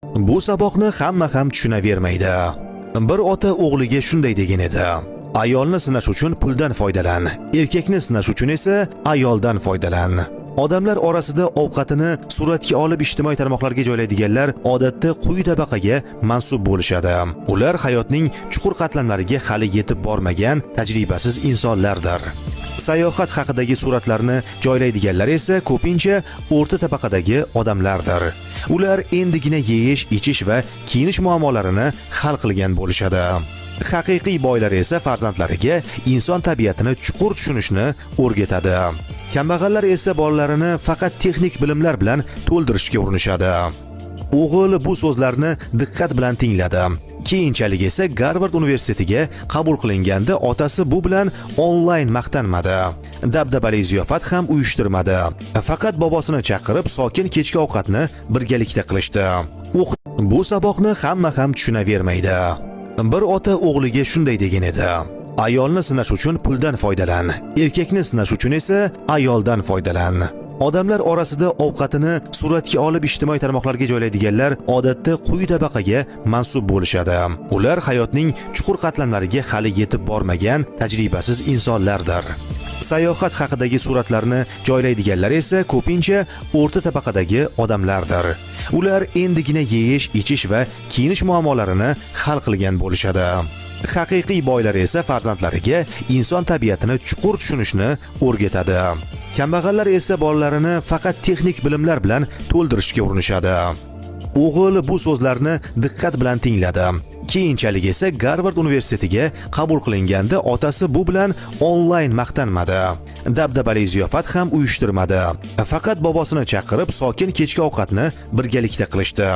Bu saboqni hamma ham tushunavermaydi. Bir ota o'g'liga shunday degan edi: ayolni sinash uchun puldan foydalan, erkakni sinash uchun esa ayoldan foydalan. Odamlar orasida ovqatini suratga olib ijtimoiy tarmoqlarga joylaydiganlar odatda quyi tabaqaga mansub bo'lishadi. Ular hayotning chuqur qatlamlariga hali yetib bormagan tajribasiz insonlardir. Sayohat haqidagi suratlarni joylaydiganlar esa ko'pincha o'rta tabaqadagi odamlardir. Ular endigina yeyish, ichish va kiyinish muammolarini hal qilgan bo'lishadi. Haqiqiy boylar esa farzandlariga inson tabiatini chuqur tushunishni o'rgatadi. Kambag'allar esa bolalarini faqat texnik bilimlar bilan to'ldirishga urinishadi. O'g'il bu so'zlarni diqqat bilan tingladi. Keyinchalik esa Garvard universitetiga qabul qilinganda otasi bu bilan onlayn maqtanmadi. Dabdabali ziyofat ham uyushtirmadi. Faqat bobosini chaqirib sokin kechki ovqatni birgalikda qilishdi. Bu saboqni hamma ham tushunavermaydi. Bir ota o'g'liga shunday degan edi: ayolni sinash uchun puldan foydalan, erkakni sinash uchun esa ayoldan foydalan. Odamlar orasida ovqatini suratga olib ijtimoiy tarmoqlarga joylaydiganlar odatda quyi tabaqaga mansub bo'lishadi. Ular hayotning chuqur qatlamlariga hali yetib bormagan tajribasiz insonlardir. Sayohat haqidagi suratlarni joylaydiganlar esa ko'pincha o'rta tabaqadagi odamlardir. Ular endigina yeyish, ichish va kiyinish muammolarini hal qilgan bo'lishadi. Haqiqiy boylar esa farzandlariga inson tabiatini chuqur tushunishni o'rgatadi. Kambag'allar esa bolalarini faqat texnik bilimlar bilan to'ldirishga urinishadi. O'g'il bu so'zlarni diqqat bilan tingladi. Keyinchalik esa Garvard universitetiga qabul qilinganda otasi bu bilan onlayn maqtanmadi. Dabdabali ziyofat ham uyushtirmadi. Faqat bobosini chaqirib sokin kechki ovqatni birgalikda qilishdi.